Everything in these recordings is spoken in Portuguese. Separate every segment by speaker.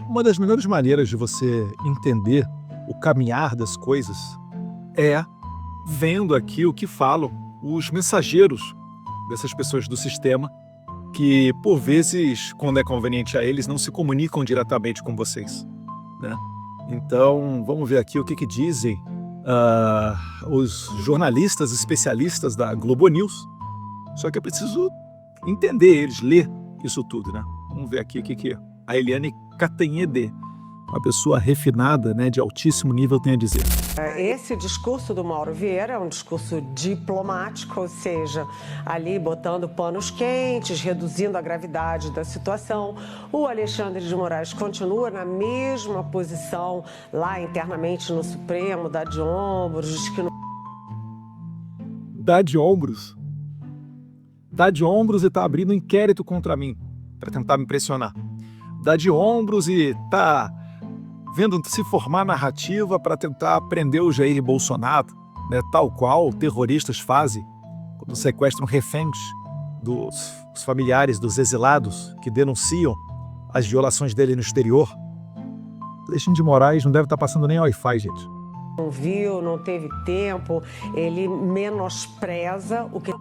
Speaker 1: Uma das melhores maneiras de você entender o caminhar das coisas é vendo aqui o que falam os mensageiros dessas pessoas do sistema que, por vezes, quando é conveniente a eles, não se comunicam diretamente com vocês, né? Então, vamos ver aqui o que dizem os jornalistas especialistas da Globo News. Só que é preciso entender eles, ler isso tudo, né? Vamos ver aqui o que a Eliane Cantanhede, uma pessoa refinada, né, de altíssimo nível, tem a dizer.
Speaker 2: Esse discurso do Mauro Vieira é um discurso diplomático, ou seja, ali botando panos quentes, reduzindo a gravidade da situação. O Alexandre de Moraes continua na mesma posição lá internamente no Supremo, dá de ombros, diz que não...
Speaker 1: Dá de ombros? Dá de ombros e tá abrindo inquérito contra mim, para tentar me pressionar. Dá de ombros e tá vendo se formar narrativa para tentar prender o Jair Bolsonaro, né, tal qual terroristas fazem quando sequestram reféns dos familiares dos exilados que denunciam as violações dele no exterior. Alexandre de Moraes não deve estar passando nem Wi-Fi, gente.
Speaker 2: Não viu, não teve tempo, ele menospreza o que...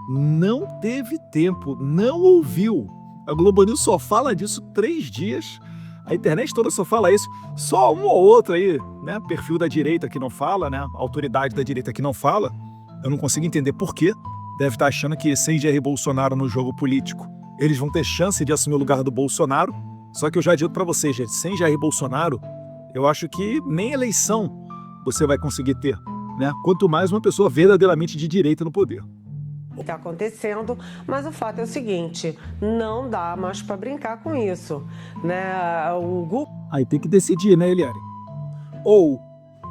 Speaker 1: Não teve tempo, não ouviu. A Globo News só fala disso 3 dias. A internet toda só fala isso. Só um ou outro aí, né? Perfil da direita que não fala, né? Autoridade da direita que não fala. Eu não consigo entender por quê. Deve estar achando que sem Jair Bolsonaro no jogo político, eles vão ter chance de assumir o lugar do Bolsonaro. Só que eu já digo para vocês, gente, sem Jair Bolsonaro, eu acho que nem eleição você vai conseguir ter, né? Quanto mais uma pessoa verdadeiramente de direita no poder.
Speaker 2: Está acontecendo, mas o fato é o seguinte, não dá mais para brincar com isso, né? O Google...
Speaker 1: Aí tem que decidir, né, Eliane? Ou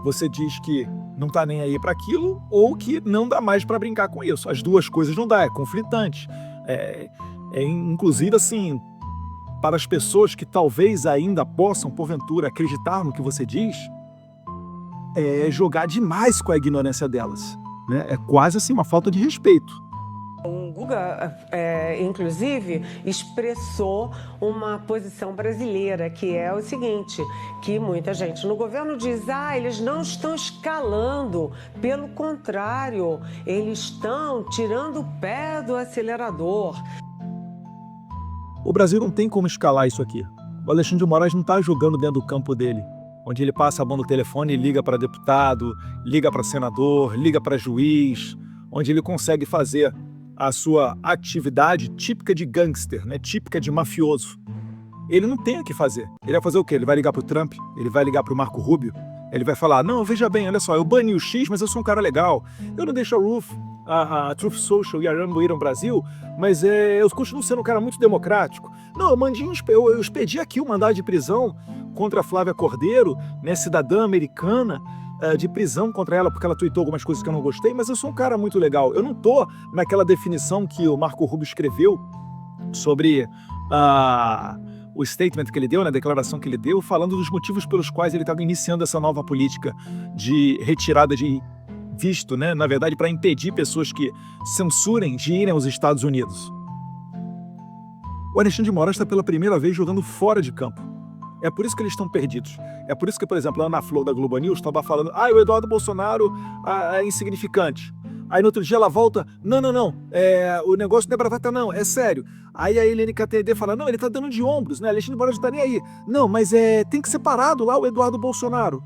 Speaker 1: você diz que não tá nem aí para aquilo, ou que não dá mais para brincar com isso. As duas coisas não dá, é conflitante. Inclusive, assim, para as pessoas que talvez ainda possam, porventura, acreditar no que você diz, é jogar demais com a ignorância delas, né? É quase assim uma falta de respeito.
Speaker 2: O Guga, inclusive, expressou uma posição brasileira, que é o seguinte, que muita gente no governo diz, eles não estão escalando, pelo contrário, eles estão tirando o pé do acelerador.
Speaker 1: O Brasil não tem como escalar isso aqui. O Alexandre de Moraes não está jogando dentro do campo dele, onde ele passa a mão no telefone e liga para deputado, liga para senador, liga para juiz, onde ele consegue fazer a sua atividade típica de gangster, né? Típica de mafioso. Ele não tem o que fazer. Ele vai fazer o quê? Ele vai ligar pro Trump? Ele vai ligar pro Marco Rubio? Ele vai falar, não, veja bem, olha só, eu bani o X, mas eu sou um cara legal. Eu não deixo a Truth Social e a Rumble ir ao Brasil, mas eu continuo sendo um cara muito democrático. Não, eu expedi aqui o mandado de prisão contra a Flávia Cordeiro, né, cidadã americana, de prisão contra ela porque ela tweetou algumas coisas que eu não gostei, mas eu sou um cara muito legal. Eu não tô naquela definição que o Marco Rubio escreveu sobre o statement que ele deu, né, a declaração que ele deu, falando dos motivos pelos quais ele estava iniciando essa nova política de retirada de visto, né, na verdade, para impedir pessoas que censurem de irem aos Estados Unidos. O Alexandre de Moraes está pela primeira vez jogando fora de campo. É por isso que eles estão perdidos. É por isso que, por exemplo, a Ana Flor da Globo News estava falando o Eduardo Bolsonaro é insignificante. Aí no outro dia ela volta, não, o negócio não é bravata não, é sério. Aí a Eliane Cantanhede fala, não, ele tá dando de ombros, né, Alexandre de Moraes não tá nem aí. Não, mas tem que ser parado lá o Eduardo Bolsonaro.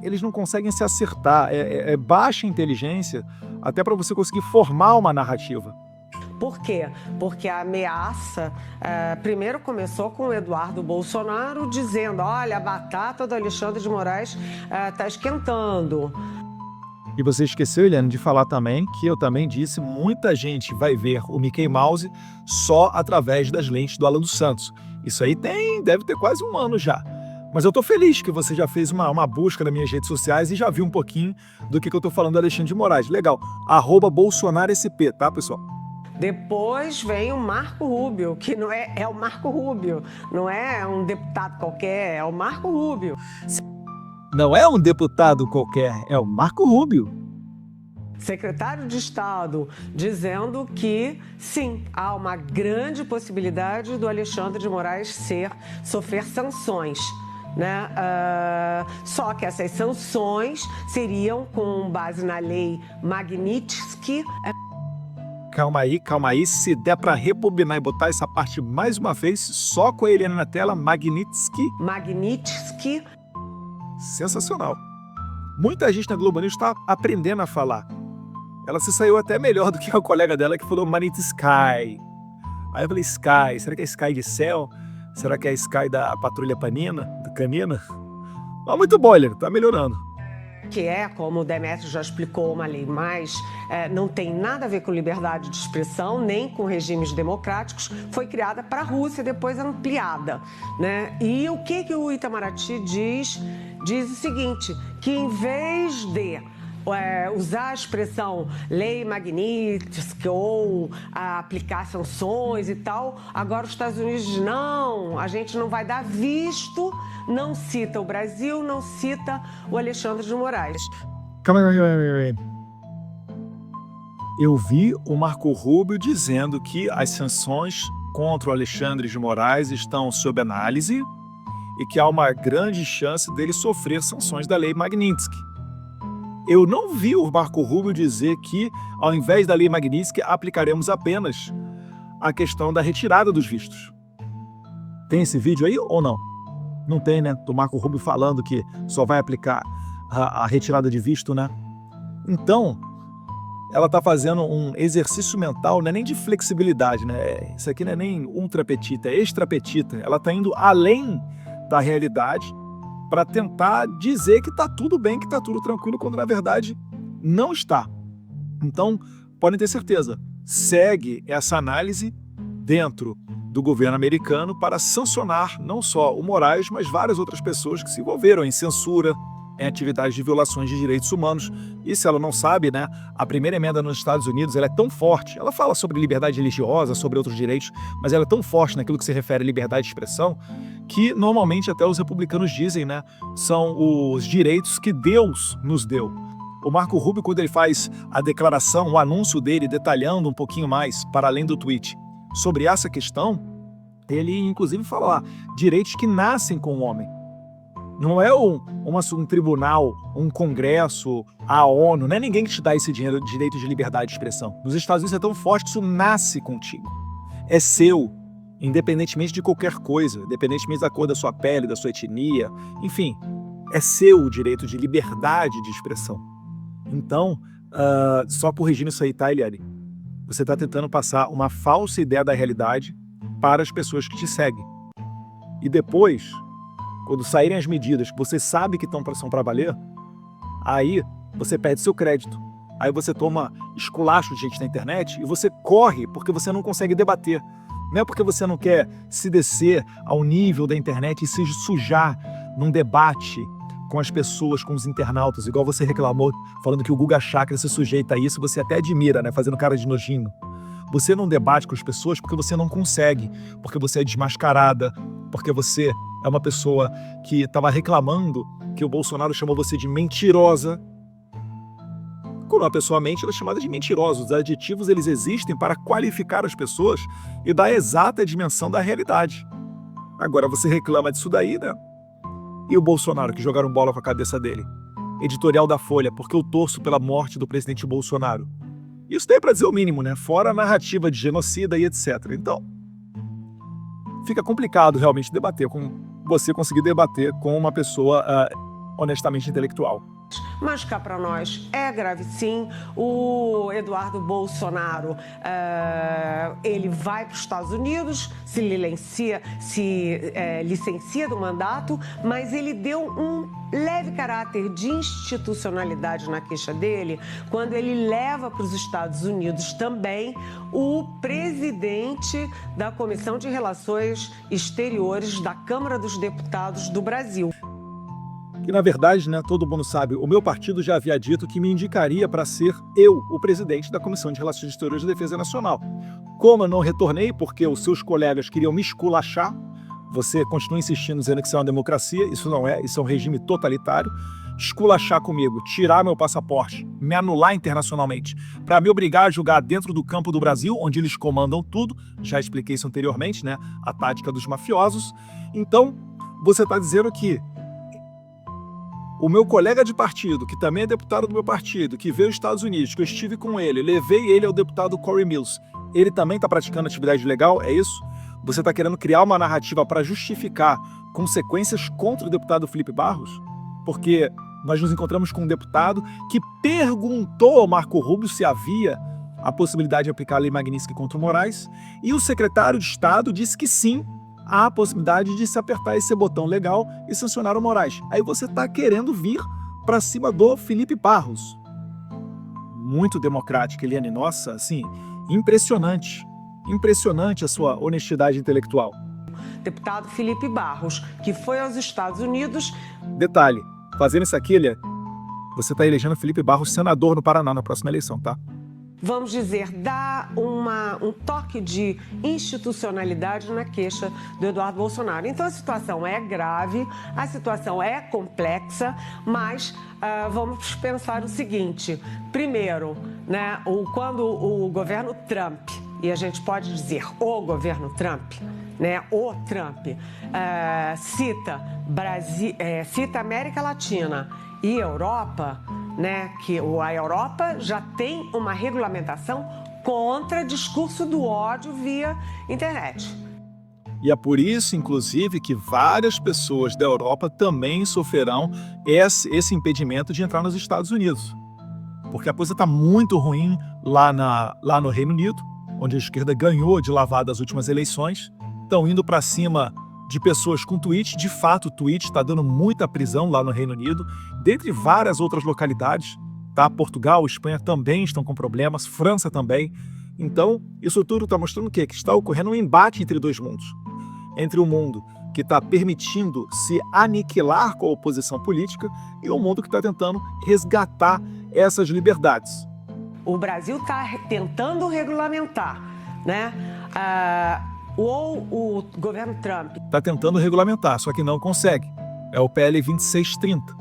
Speaker 1: Eles não conseguem se acertar, é baixa inteligência até para você conseguir formar uma narrativa.
Speaker 2: Por quê? Porque a ameaça primeiro começou com o Eduardo Bolsonaro dizendo, olha, a batata do Alexandre de Moraes está esquentando.
Speaker 1: E você esqueceu, Eliane, de falar também que eu também disse, muita gente vai ver o Mickey Mouse só através das lentes do Alan dos Santos. Isso aí deve ter quase 1 ano já. Mas eu tô feliz que você já fez uma busca nas minhas redes sociais e já viu um pouquinho do que eu tô falando do Alexandre de Moraes. Legal. @BolsonaroSP, tá, pessoal?
Speaker 2: Depois vem o Marco Rubio, que não é o Marco Rubio, não é um deputado qualquer, é o Marco Rubio.
Speaker 1: Não é um deputado qualquer, é o Marco Rubio.
Speaker 2: secretário de Estado, dizendo que, sim, há uma grande possibilidade do Alexandre de Moraes sofrer sanções, né? Só que essas sanções seriam com base na lei Magnitsky.
Speaker 1: Calma aí. Se der para rebobinar e botar essa parte mais uma vez, só com a Helena na tela, Magnitsky.
Speaker 2: Magnitsky.
Speaker 1: Sensacional. Muita gente na Globo News está aprendendo a falar. Ela se saiu até melhor do que a colega dela que falou Magnitsky. Aí eu falei, Sky, será que é Sky de céu? Será que é Sky da Patrulha Canina? Mas muito bom, ele tá melhorando.
Speaker 2: Que é, como o Demétrio já explicou, uma lei não tem nada a ver com liberdade de expressão, nem com regimes democráticos, foi criada para a Rússia, depois ampliada, né? E o que o Itamaraty diz? Diz o seguinte, que em vez de usar a expressão lei Magnitsky ou aplicar sanções e tal, agora os Estados Unidos diz, não, a gente não vai dar visto, não cita o Brasil, não cita o Alexandre de Moraes.
Speaker 1: Calma aí. Eu vi o Marco Rubio dizendo que as sanções contra o Alexandre de Moraes estão sob análise e que há uma grande chance dele sofrer sanções da lei Magnitsky. Eu não vi o Marco Rubio dizer que, ao invés da lei Magnitsky, aplicaremos apenas a questão da retirada dos vistos. Tem esse vídeo aí ou não? Não tem, né? Do Marco Rubio falando que só vai aplicar a retirada de visto, né? Então, ela está fazendo um exercício mental, não é nem de flexibilidade, né? Isso aqui não é nem ultrapetita, é extrapetita. Ela está indo além da realidade para tentar dizer que está tudo bem, que está tudo tranquilo, quando na verdade não está. Então, podem ter certeza, segue essa análise dentro do governo americano para sancionar não só o Moraes, mas várias outras pessoas que se envolveram em censura, em atividades de violações de direitos humanos. E se ela não sabe, né, a primeira emenda nos Estados Unidos ela é tão forte, ela fala sobre liberdade religiosa, sobre outros direitos, mas ela é tão forte naquilo que se refere à liberdade de expressão, que normalmente até os republicanos dizem, né, são os direitos que Deus nos deu. O Marco Rubio, quando ele faz a declaração, o anúncio dele, detalhando um pouquinho mais, para além do tweet, sobre essa questão, ele inclusive fala lá, direitos que nascem com o homem. Não é um tribunal, um congresso, a ONU, não é ninguém que te dá esse direito de liberdade de expressão. Nos Estados Unidos é tão forte que isso nasce contigo. É seu, independentemente de qualquer coisa, independentemente da cor da sua pele, da sua etnia, enfim, é seu o direito de liberdade de expressão. Então, só corrigindo isso aí, tá, Eliane? Você está tentando passar uma falsa ideia da realidade para as pessoas que te seguem. E depois, quando saírem as medidas que você sabe que são para valer, aí você perde seu crédito. Aí você toma esculacho de gente na internet e você corre porque você não consegue debater. Não é porque você não quer se descer ao nível da internet e se sujar num debate com as pessoas, com os internautas, igual você reclamou, falando que o Guga Chakra se sujeita a isso, você até admira, né, fazendo cara de nojinho. Você não debate com as pessoas porque você não consegue, porque você é desmascarada, porque você é uma pessoa que estava reclamando que o Bolsonaro chamou você de mentirosa. Quando uma pessoa mente, ela é chamada de mentirosa. Os adjetivos, eles existem para qualificar as pessoas e dar a exata dimensão da realidade. Agora você reclama disso daí, né? E o Bolsonaro, que jogaram bola com a cabeça dele? Editorial da Folha, porque eu torço pela morte do presidente Bolsonaro. Isso daí é para dizer o mínimo, né? Fora a narrativa de genocida e etc. Então, fica complicado realmente debater você conseguir debater com uma pessoa honestamente intelectual.
Speaker 2: Mas cá para nós é grave sim. O Eduardo Bolsonaro, ele vai para os Estados Unidos, se licencia do mandato, mas ele deu um leve caráter de institucionalidade na queixa dele quando ele leva para os Estados Unidos também o presidente da Comissão de Relações Exteriores da Câmara dos Deputados do Brasil.
Speaker 1: Que, na verdade, né, todo mundo sabe, o meu partido já havia dito que me indicaria para ser eu, o presidente da Comissão de Relações Exteriores e Defesa Nacional. Como eu não retornei, porque os seus colegas queriam me esculachar, você continua insistindo dizendo que isso é uma democracia, isso não é, isso é um regime totalitário, esculachar comigo, tirar meu passaporte, me anular internacionalmente, para me obrigar a julgar dentro do campo do Brasil, onde eles comandam tudo, já expliquei isso anteriormente, né? A tática dos mafiosos. Então, você está dizendo que o meu colega de partido, que também é deputado do meu partido, que veio aos Estados Unidos, que eu estive com ele, levei ele ao deputado Corey Mills, ele também está praticando atividade ilegal, é isso? Você está querendo criar uma narrativa para justificar consequências contra o deputado Felipe Barros? Porque nós nos encontramos com um deputado que perguntou ao Marco Rubio se havia a possibilidade de aplicar a Lei Magnitsky contra o Moraes, e o secretário de Estado disse que sim, há a possibilidade de se apertar esse botão legal e sancionar o Moraes. Aí você está querendo vir para cima do Felipe Barros. Muito democrático, Eliane. Nossa, assim, impressionante. Impressionante a sua honestidade intelectual.
Speaker 2: Deputado Felipe Barros, que foi aos Estados Unidos.
Speaker 1: Detalhe, fazendo isso aqui, Eliane, você está elegendo Felipe Barros senador no Paraná na próxima eleição, tá?
Speaker 2: Vamos dizer, dá um toque de institucionalidade na queixa do Eduardo Bolsonaro. Então a situação é grave, a situação é complexa, mas vamos pensar o seguinte. Primeiro, né, quando o governo Trump, e a gente pode dizer o governo Trump, né, o Trump, cita América Latina e Europa, né, que a Europa já tem uma regulamentação contra discurso do ódio via internet.
Speaker 1: E é por isso, inclusive, que várias pessoas da Europa também sofrerão esse impedimento de entrar nos Estados Unidos. Porque a coisa está muito ruim lá no Reino Unido, onde a esquerda ganhou de lavada as últimas eleições. Estão indo para cima de pessoas com tweet. De fato, o tweet está dando muita prisão lá no Reino Unido, dentre várias outras localidades, tá? Portugal, Espanha também estão com problemas, França também. Então, isso tudo está mostrando o quê? Que está ocorrendo um embate entre dois mundos. Entre o mundo que está permitindo se aniquilar com a oposição política e o mundo que está tentando resgatar essas liberdades.
Speaker 2: O Brasil está tentando regulamentar, né? Ou o governo Trump
Speaker 1: está tentando regulamentar, só que não consegue. É o PL 2630,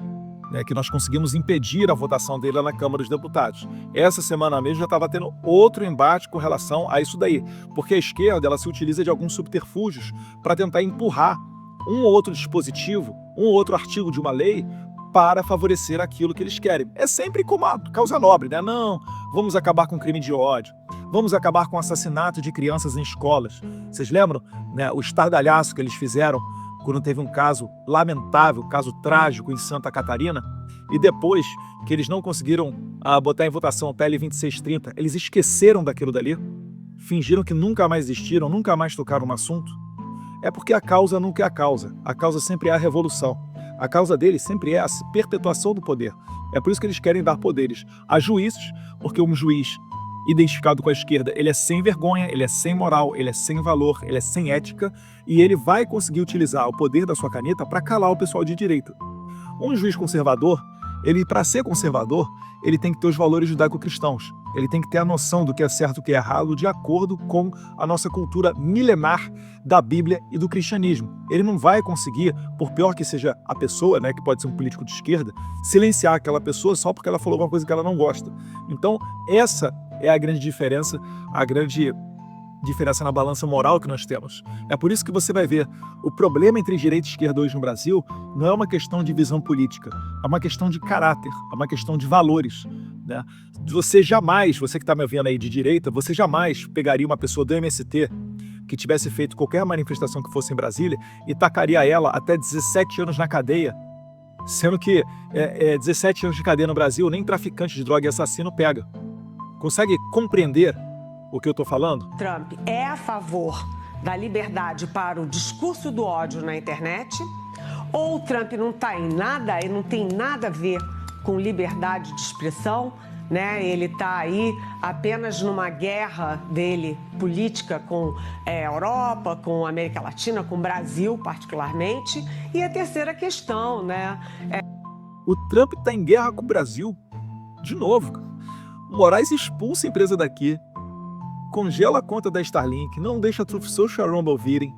Speaker 1: né, que nós conseguimos impedir a votação dele lá na Câmara dos Deputados. Essa semana mesmo já estava tendo outro embate com relação a isso daí, porque a esquerda ela se utiliza de alguns subterfúgios para tentar empurrar um ou outro dispositivo, um ou outro artigo de uma lei para favorecer aquilo que eles querem. É sempre como a causa nobre, né? Não, vamos acabar com o crime de ódio, vamos acabar com o assassinato de crianças em escolas. Vocês lembram, né, o estardalhaço que eles fizeram quando teve um caso lamentável, um caso trágico em Santa Catarina? E depois que eles não conseguiram botar em votação o PL 2630, eles esqueceram daquilo dali, fingiram que nunca mais existiram, nunca mais tocaram no assunto. É porque a causa nunca é a causa sempre é a revolução. A causa deles sempre é a perpetuação do poder. É por isso que eles querem dar poderes a juízes, porque um juiz identificado com a esquerda, ele é sem vergonha, ele é sem moral, ele é sem valor, ele é sem ética, e ele vai conseguir utilizar o poder da sua caneta para calar o pessoal de direita. Um juiz conservador, para ser conservador, ele tem que ter os valores judaico-cristãos. Ele tem que ter a noção do que é certo e o que é errado de acordo com a nossa cultura milenar da Bíblia e do cristianismo. Ele não vai conseguir, por pior que seja a pessoa, né, que pode ser um político de esquerda, silenciar aquela pessoa só porque ela falou alguma coisa que ela não gosta. Então, essa é a grande diferença na balança moral que nós temos. É por isso que você vai ver, o problema entre direita e esquerda hoje no Brasil não é uma questão de visão política, é uma questão de caráter, é uma questão de valores, né? Você que está me ouvindo aí de direita, você jamais pegaria uma pessoa do MST que tivesse feito qualquer manifestação que fosse em Brasília e tacaria ela até 17 anos na cadeia, sendo que 17 anos de cadeia no Brasil nem traficante de droga e assassino pega. Consegue compreender o que eu estou falando?
Speaker 2: Trump é a favor da liberdade para o discurso do ódio na internet? Ou o Trump não está em nada e não tem nada a ver com liberdade de expressão, né? Ele está aí apenas numa guerra dele política com a Europa, com a América Latina, com o Brasil particularmente. E a terceira questão, né?
Speaker 1: O Trump está em guerra com o Brasil de novo. O Moraes expulsa a empresa daqui, congela a conta da Starlink, não deixa a Truth Social Rumble virem.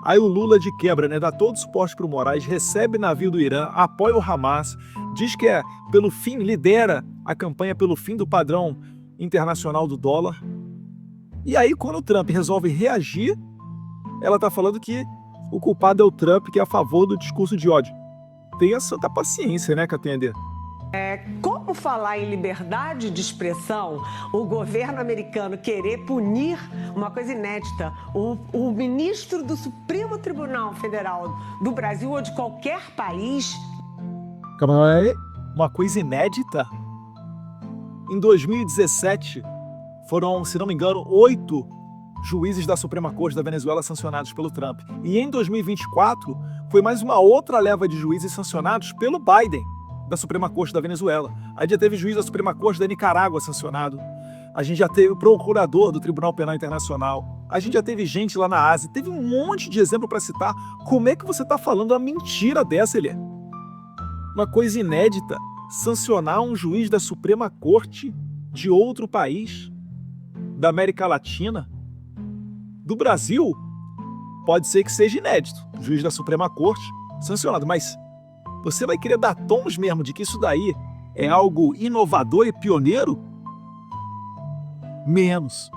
Speaker 1: Aí o Lula de quebra, né, dá todo o suporte para o Moraes, recebe navio do Irã, apoia o Hamas, diz que é pelo fim, lidera a campanha pelo fim do padrão internacional do dólar. E aí quando o Trump resolve reagir, ela está falando que o culpado é o Trump, que é a favor do discurso de ódio. Tenha santa paciência, né, Catender?
Speaker 2: Como falar em liberdade de expressão, o governo americano querer punir uma coisa inédita, o ministro do Supremo Tribunal Federal do Brasil ou de qualquer país?
Speaker 1: Calma aí, uma coisa inédita? Em 2017, foram, se não me engano, 8 juízes da Suprema Corte da Venezuela sancionados pelo Trump. E em 2024, foi mais uma outra leva de juízes sancionados pelo Biden, da Suprema Corte da Venezuela. A gente já teve juiz da Suprema Corte da Nicarágua sancionado. A gente já teve o procurador do Tribunal Penal Internacional. A gente já teve gente lá na Ásia. Teve um monte de exemplo para citar. Como é que você está falando uma mentira dessa, Elié? Uma coisa inédita. Sancionar um juiz da Suprema Corte de outro país, da América Latina, do Brasil, pode ser que seja inédito. Juiz da Suprema Corte sancionado, mas você vai querer dar tons mesmo de que isso daí é algo inovador e pioneiro? Menos.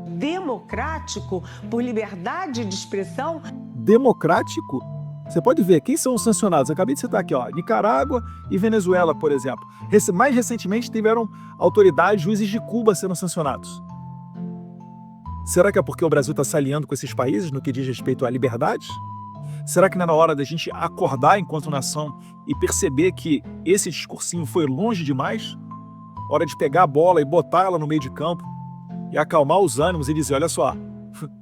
Speaker 2: Democrático por liberdade de expressão?
Speaker 1: Democrático? Você pode ver quem são os sancionados. Eu acabei de citar aqui, ó, Nicarágua e Venezuela, por exemplo. Mais recentemente tiveram autoridades, juízes de Cuba sendo sancionados. Será que é porque o Brasil está se aliando com esses países no que diz respeito à liberdade? Será que não é na hora da gente acordar enquanto nação e perceber que esse discursinho foi longe demais? Hora de pegar a bola e botar ela no meio de campo e acalmar os ânimos e dizer, olha só,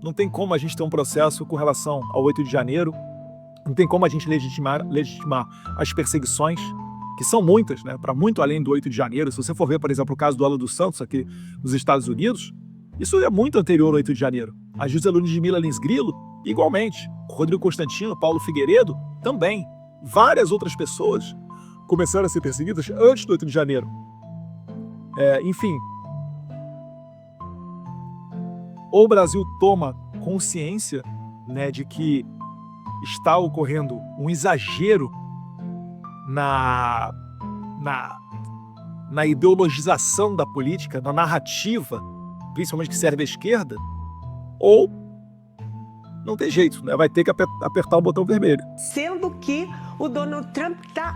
Speaker 1: não tem como a gente ter um processo com relação ao 8 de janeiro, não tem como a gente legitimar as perseguições, que são muitas, né, para muito além do 8 de janeiro. Se você for ver, por exemplo, o caso do Alan dos Santos aqui nos Estados Unidos, isso é muito anterior ao 8 de janeiro. A José Ludmila Lins Grilo, igualmente. Rodrigo Constantino, Paulo Figueiredo, também. Várias outras pessoas começaram a ser perseguidas antes do 8 de janeiro. Enfim, ou o Brasil toma consciência, né, de que está ocorrendo um exagero na ideologização da política, na narrativa, principalmente que serve à esquerda, ou não tem jeito, né? Vai ter que apertar o botão vermelho.
Speaker 2: Sendo que o Donald Trump está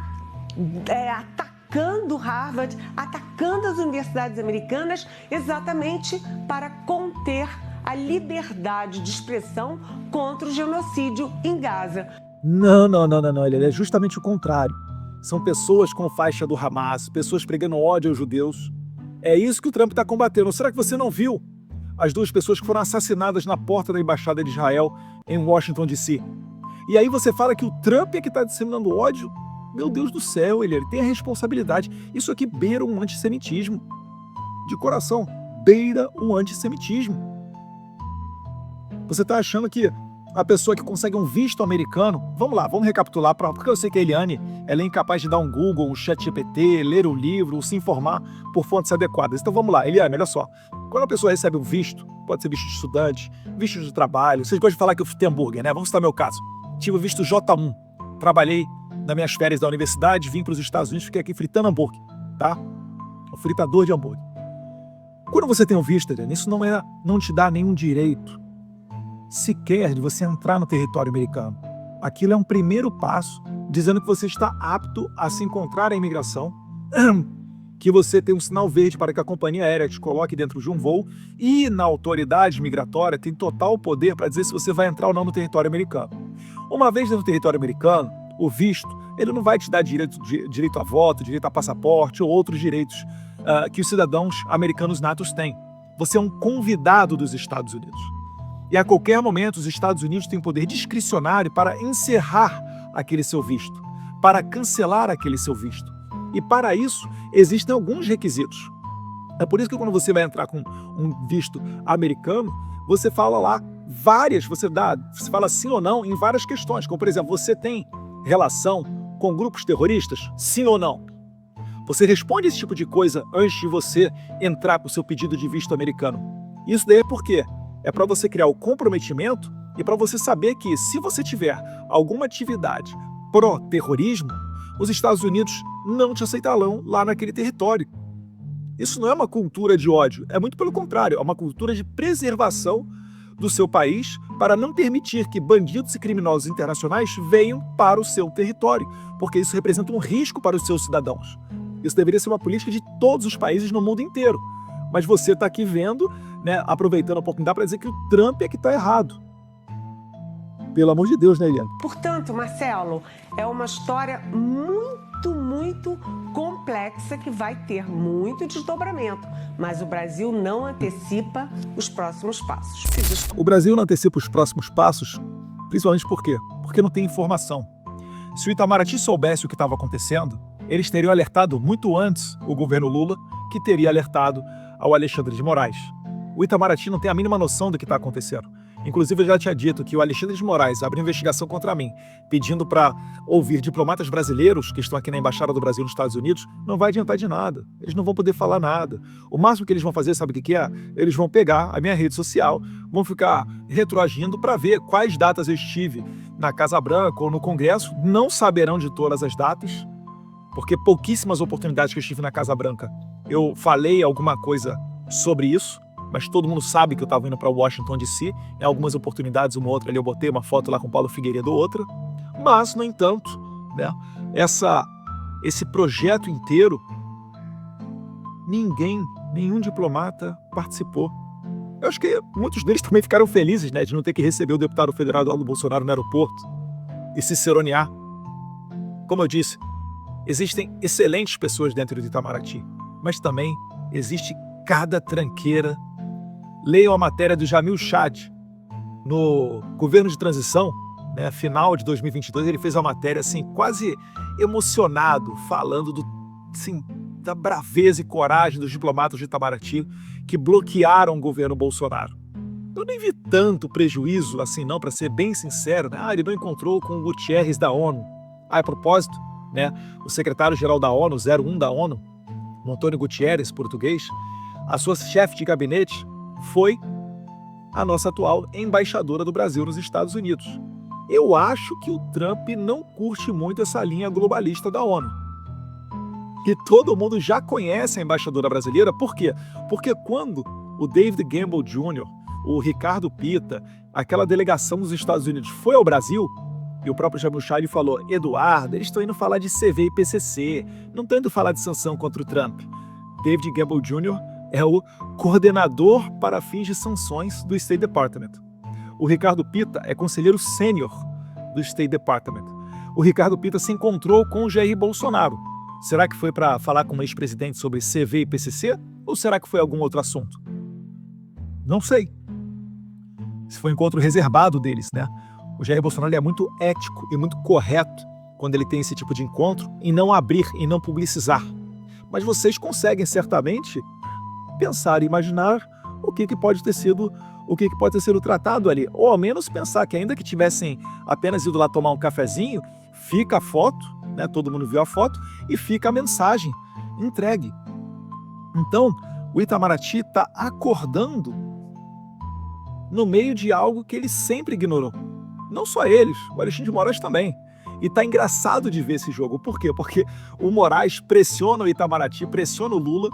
Speaker 2: atacando Harvard, atacando as universidades americanas, exatamente para conter a liberdade de expressão contra o genocídio em Gaza.
Speaker 1: Não, ele é justamente o contrário. São pessoas com faixa do Hamas, pessoas pregando ódio aos judeus. É isso que o Trump está combatendo. Será que você não viu as 2 pessoas que foram assassinadas na porta da Embaixada de Israel em Washington, D.C.? E aí você fala que o Trump é que está disseminando ódio? Meu Deus do céu, ele tem a responsabilidade. Isso aqui beira um antissemitismo. De coração, beira um antissemitismo. Você está achando que a pessoa que consegue um visto americano... Vamos lá, vamos recapitular, porque eu sei que a Eliane ela é incapaz de dar um Google, um ChatGPT, ler um livro, se informar por fontes adequadas. Então vamos lá, Eliane, olha só. Quando a pessoa recebe um visto, pode ser visto de estudante, visto de trabalho, vocês gostam de falar que eu fritei hambúrguer, né? Vamos citar meu caso. Tive o visto J1, trabalhei nas minhas férias da universidade, vim para os Estados Unidos, fiquei aqui fritando hambúrguer, tá? Um fritador de hambúrguer. Quando você tem um visto, Eliane, isso não te dá nenhum direito sequer de você entrar no território americano. Aquilo é um primeiro passo, dizendo que você está apto a se encontrar à imigração, que você tem um sinal verde para que a companhia aérea te coloque dentro de um voo, e na autoridade migratória tem total poder para dizer se você vai entrar ou não no território americano. Uma vez dentro do território americano, o visto, ele não vai te dar direito a voto, direito a passaporte ou outros direitos que os cidadãos americanos natos têm. Você é um convidado dos Estados Unidos. E a qualquer momento os Estados Unidos têm poder discricionário para encerrar aquele seu visto, para cancelar aquele seu visto. E para isso existem alguns requisitos. É por isso que quando você vai entrar com um visto americano, você fala lá você fala sim ou não em várias questões, como por exemplo, você tem relação com grupos terroristas? Sim ou não? Você responde esse tipo de coisa antes de você entrar com o seu pedido de visto americano. Isso daí é por quê? É para você criar o comprometimento E para você saber que, se você tiver alguma atividade pró-terrorismo, os Estados Unidos não te aceitarão lá naquele território. Isso não é uma cultura de ódio, é muito pelo contrário, é uma cultura de preservação do seu país para não permitir que bandidos e criminosos internacionais venham para o seu território, porque isso representa um risco para os seus cidadãos. Isso deveria ser uma política de todos os países no mundo inteiro. Mas você está aqui vendo, né, aproveitando a oportunidade para dizer que o Trump é que está errado. Pelo amor de Deus, né, Eliane?
Speaker 2: Portanto, Marcelo, é uma história muito complexa que vai ter muito desdobramento, mas o Brasil não antecipa os próximos passos.
Speaker 1: O Brasil não antecipa os próximos passos, principalmente por quê? Porque não tem informação. Se o Itamaraty soubesse o que estava acontecendo, eles teriam alertado muito antes o governo Lula, que teria alertado ao Alexandre de Moraes. O Itamaraty não tem a mínima noção do que está acontecendo. Inclusive, eu já tinha dito que o Alexandre de Moraes abriu investigação contra mim, pedindo para ouvir diplomatas brasileiros que estão aqui na Embaixada do Brasil nos Estados Unidos. Não vai adiantar de nada. Eles não vão poder falar nada. O máximo que eles vão fazer, sabe o que é? Eles vão pegar a minha rede social, vão ficar retroagindo para ver quais datas eu estive na Casa Branca ou no Congresso. Não saberão de todas as datas, porque pouquíssimas oportunidades que eu estive na Casa Branca eu falei alguma coisa sobre isso. Mas todo mundo sabe que eu estava indo para Washington DC. Em algumas oportunidades, uma outra ali, eu botei uma foto lá com o Paulo Figueiredo, outra. Mas, no entanto, né, esse projeto inteiro, nenhum diplomata participou. Eu acho que muitos deles também ficaram felizes, né, de não ter que receber o deputado federal Eduardo Bolsonaro no aeroporto e se cironear. Como eu disse, existem excelentes pessoas dentro do Itamaraty, mas também existe cada tranqueira. Leiam a matéria do Jamil Chad, no governo de transição, né, final de 2022, ele fez uma matéria assim, quase emocionado, falando da braveza e coragem dos diplomatas de Itamaraty que bloquearam o governo Bolsonaro. Eu nem vi tanto prejuízo assim não, para ser bem sincero, né? Ele não encontrou com o Gutierrez da ONU. A propósito, né, o secretário-geral da ONU, 01 da ONU, o Antônio Gutierrez, português, a sua chefe de gabinete foi a nossa atual embaixadora do Brasil nos Estados Unidos. Eu acho que o Trump não curte muito essa linha globalista da ONU. E todo mundo já conhece a embaixadora brasileira. Por quê? Porque quando o David Gamble Jr., o Ricardo Pita, aquela delegação dos Estados Unidos foi ao Brasil, e o próprio Jamil Chad falou: Eduardo, eles estão indo falar de CV e PCC, não estão indo falar de sanção contra o Trump. David Gamble Jr. é o coordenador para fins de sanções do State Department. O Ricardo Pita é conselheiro sênior do State Department. O Ricardo Pita se encontrou com o Jair Bolsonaro. Será que foi para falar com o ex-presidente sobre CV e PCC? Ou será que foi algum outro assunto? Não sei. Esse foi um encontro reservado deles, né? O Jair Bolsonaro é muito ético e muito correto quando ele tem esse tipo de encontro em não abrir, em não publicizar. Mas vocês conseguem certamente pensar e imaginar o que pode ter sido tratado ali, ou ao menos pensar que ainda que tivessem apenas ido lá tomar um cafezinho, fica a foto, né, todo mundo viu a foto, e fica a mensagem entregue. Então, o Itamaraty está acordando no meio de algo que ele sempre ignorou. Não só eles, o Alexandre de Moraes também. E tá engraçado de ver esse jogo. Por quê? Porque o Moraes pressiona o Itamaraty, pressiona o Lula,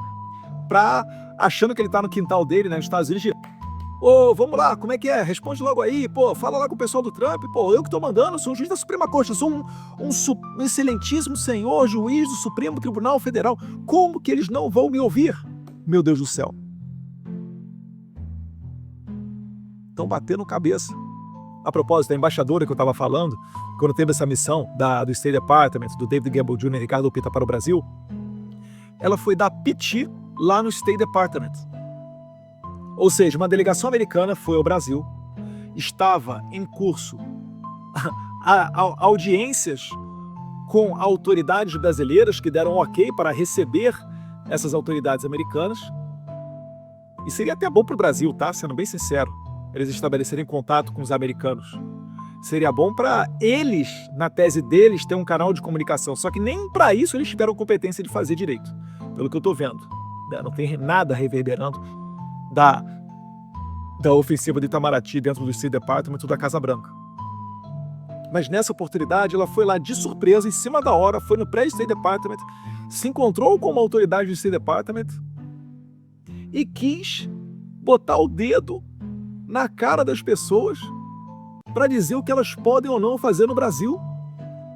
Speaker 1: achando que ele tá no quintal dele, né, nos Estados Unidos. Vamos lá, como é que é? Responde logo aí, fala lá com o pessoal do Trump, eu que tô mandando, sou um juiz da Suprema Corte, sou um excelentíssimo senhor, juiz do Supremo Tribunal Federal. Como que eles não vão me ouvir? Meu Deus do céu. Estão batendo cabeça. A propósito, a embaixadora que eu estava falando, quando teve essa missão do State Department, do David Gamble Jr. e Ricardo Pita para o Brasil, ela foi dar piti lá no State Department. Ou seja, uma delegação americana foi ao Brasil, estava em curso audiências com autoridades brasileiras que deram ok para receber essas autoridades americanas. E seria até bom para o Brasil, tá? Sendo bem sincero, eles estabelecerem contato com os americanos. Seria bom para eles, na tese deles, ter um canal de comunicação. Só que nem para isso eles tiveram competência de fazer direito, pelo que eu estou vendo. Não tem nada reverberando da ofensiva de Itamaraty dentro do State Department da Casa Branca. Mas nessa oportunidade, ela foi lá de surpresa, em cima da hora, foi no pré-State Department, se encontrou com uma autoridade do State Department e quis botar o dedo na cara das pessoas para dizer o que elas podem ou não fazer no Brasil,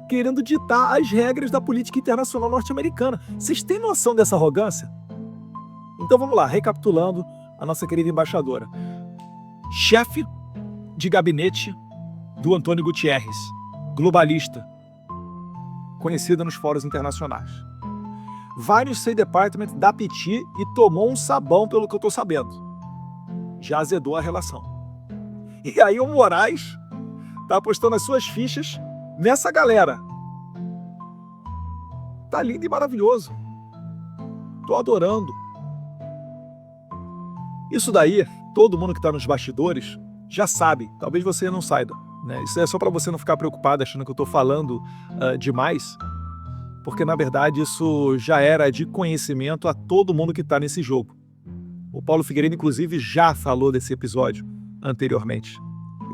Speaker 1: querendo ditar as regras da política internacional norte-americana. Vocês têm noção dessa arrogância? Então vamos lá, recapitulando a nossa querida embaixadora. Chefe de gabinete do Antônio Guterres, globalista, conhecida nos fóruns internacionais. Vai no State Department da piti e tomou um sabão, pelo que eu estou sabendo. Já azedou a relação. E aí o Moraes tá apostando as suas fichas nessa galera. Tá lindo e maravilhoso. Tô adorando. Isso daí, todo mundo que tá nos bastidores já sabe. Talvez você não saiba, né? Isso é só para você não ficar preocupado achando que eu tô falando demais. Porque, na verdade, isso já era de conhecimento a todo mundo que está nesse jogo. O Paulo Figueiredo, inclusive, já falou desse episódio anteriormente.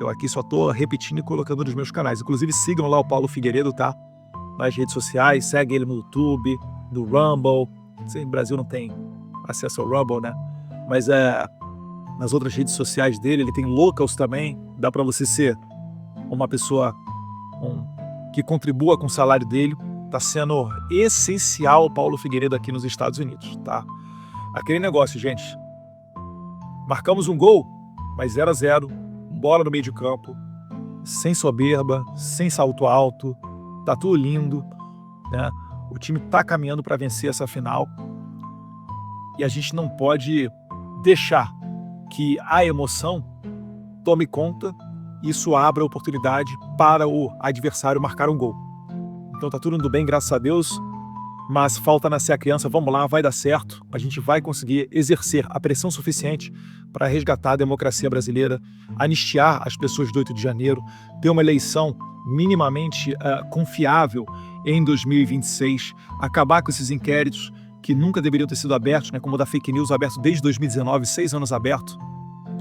Speaker 1: Eu aqui só estou repetindo e colocando nos meus canais. Inclusive, sigam lá o Paulo Figueiredo, tá? Nas redes sociais, segue ele no YouTube, no Rumble. Sei, no Brasil não tem acesso ao Rumble, né? Mas nas outras redes sociais dele, ele tem locals também. Dá para você ser uma pessoa que contribua com o salário dele. Tá sendo essencial o Paulo Figueiredo aqui nos Estados Unidos, tá? Aquele negócio, gente. Marcamos um gol, mas 0-0, bola no meio de campo, sem soberba, sem salto alto, tá tudo lindo, né? O time tá caminhando para vencer essa final e a gente não pode deixar que a emoção tome conta e isso abra a oportunidade para o adversário marcar um gol. Então tá tudo indo bem, graças a Deus, mas falta nascer a criança, vamos lá, vai dar certo, a gente vai conseguir exercer a pressão suficiente para resgatar a democracia brasileira, anistiar as pessoas do 8 de janeiro, ter uma eleição minimamente confiável em 2026, acabar com esses inquéritos que nunca deveriam ter sido abertos, né, como o da fake news aberto desde 2019, 6 anos aberto,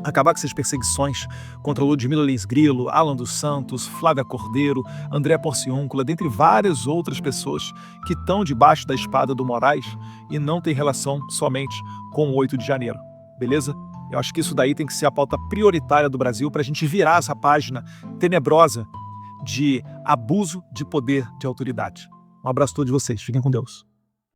Speaker 1: acabar com essas perseguições contra Ludmila Lins Grilo, Alan dos Santos, Flávia Cordeiro, André Porciúncula, dentre várias outras pessoas que estão debaixo da espada do Moraes e não tem relação somente com o 8 de janeiro, beleza? Eu acho que isso daí tem que ser a pauta prioritária do Brasil para a gente virar essa página tenebrosa de abuso de poder de autoridade. Um abraço a todos vocês, fiquem com Deus.